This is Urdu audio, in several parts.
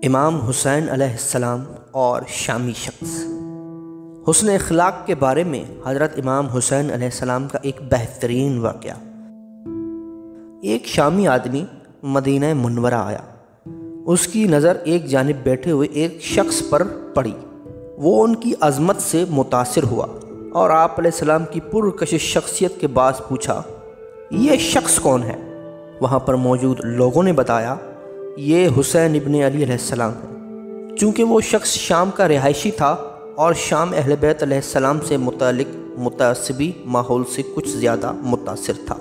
امام حسین علیہ السلام اور شامی شخص۔ حسن اخلاق کے بارے میں حضرت امام حسین علیہ السلام کا ایک بہترین واقعہ۔ ایک شامی آدمی مدینہ منورہ آیا۔ اس کی نظر ایک جانب بیٹھے ہوئے ایک شخص پر پڑی۔ وہ ان کی عظمت سے متاثر ہوا اور آپ علیہ السلام کی پرکشش شخصیت کے باعث پوچھا، یہ شخص کون ہے؟ وہاں پر موجود لوگوں نے بتایا، یہ حسین ابن علی علیہ السلام ہے۔ چونکہ وہ شخص شام کا رہائشی تھا اور شام اہل بیت علیہ السلام سے متعلق متعصبی ماحول سے کچھ زیادہ متاثر تھا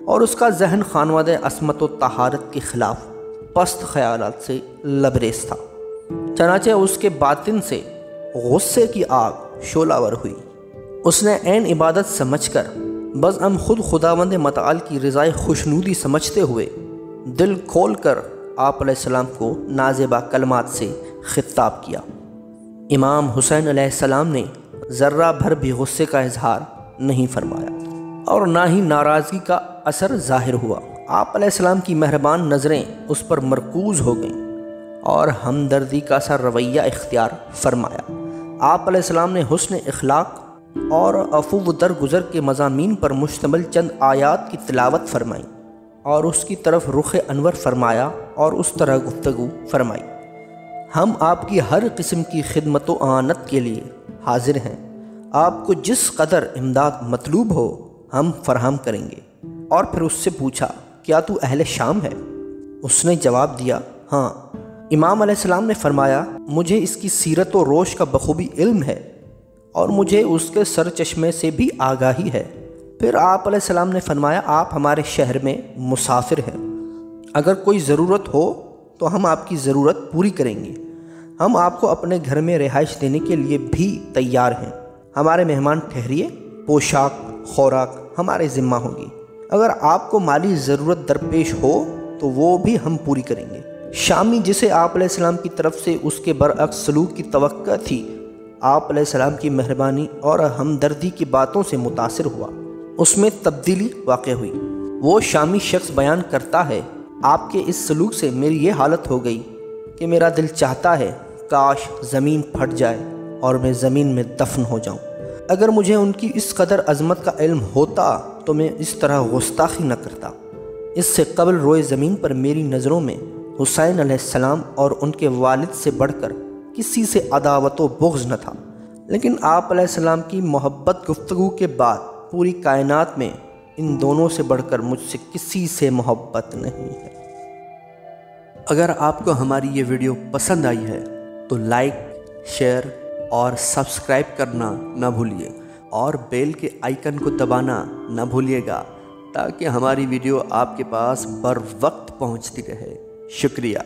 اور اس کا ذہن خانوادہ عصمت و طہارت کے خلاف پست خیالات سے لبریز تھا۔ چنانچہ اس کے باطن سے غصے کی آگ شعلہ ور ہوئی۔ اس نے عین عبادت سمجھ کر بزعم خود خداوند متعال کی رضائے خوشنودی سمجھتے ہوئے دل کھول کر آپ علیہ السلام کو نازیبہ کلمات سے خطاب کیا۔ امام حسین علیہ السلام نے ذرہ بھر بھی غصے کا اظہار نہیں فرمایا اور نہ ہی ناراضگی کا اثر ظاہر ہوا۔ آپ علیہ السلام کی مہربان نظریں اس پر مرکوز ہو گئیں اور ہمدردی کا سا رویہ اختیار فرمایا۔ آپ علیہ السلام نے حسن اخلاق اور عفو و درگزر کے مضامین پر مشتمل چند آیات کی تلاوت فرمائی اور اس کی طرف رخ انور فرمایا اور اس طرح گفتگو فرمائی، ہم آپ کی ہر قسم کی خدمت و اعانت کے لیے حاضر ہیں۔ آپ کو جس قدر امداد مطلوب ہو ہم فراہم کریں گے۔ اور پھر اس سے پوچھا، کیا تو اہل شام ہے؟ اس نے جواب دیا، ہاں۔ امام علیہ السلام نے فرمایا، مجھے اس کی سیرت و روش کا بخوبی علم ہے اور مجھے اس کے سر چشمے سے بھی آگاہی ہے۔ پھر آپ علیہ السلام نے فرمایا، آپ ہمارے شہر میں مسافر ہیں، اگر کوئی ضرورت ہو تو ہم آپ کی ضرورت پوری کریں گے۔ ہم آپ کو اپنے گھر میں رہائش دینے کے لیے بھی تیار ہیں۔ ہمارے مہمان ٹھہریے، پوشاک خوراک ہمارے ذمہ ہوگی۔ اگر آپ کو مالی ضرورت درپیش ہو تو وہ بھی ہم پوری کریں گے۔ شامی جسے آپ علیہ السلام کی طرف سے اس کے برعکس سلوک کی توقع تھی، آپ علیہ السلام کی مہربانی اور ہمدردی کی باتوں سے متاثر ہوا۔ اس میں تبدیلی واقع ہوئی۔ وہ شامی شخص بیان کرتا ہے، آپ کے اس سلوک سے میری یہ حالت ہو گئی کہ میرا دل چاہتا ہے کاش زمین پھٹ جائے اور میں زمین میں دفن ہو جاؤں۔ اگر مجھے ان کی اس قدر عظمت کا علم ہوتا تو میں اس طرح گستاخی نہ کرتا۔ اس سے قبل روئے زمین پر میری نظروں میں حسین علیہ السلام اور ان کے والد سے بڑھ کر کسی سے عداوت و بغض نہ تھا، لیکن آپ علیہ السلام کی محبت گفتگو کے بعد پوری کائنات میں ان دونوں سے بڑھ کر مجھ سے کسی سے محبت نہیں ہے۔ اگر آپ کو ہماری یہ ویڈیو پسند آئی ہے تو لائک، شیئر اور سبسکرائب کرنا نہ بھولیے اور بیل کے آئیکن کو دبانا نہ بھولیے گا تاکہ ہماری ویڈیو آپ کے پاس بر وقت پہنچتی رہے۔ شکریہ۔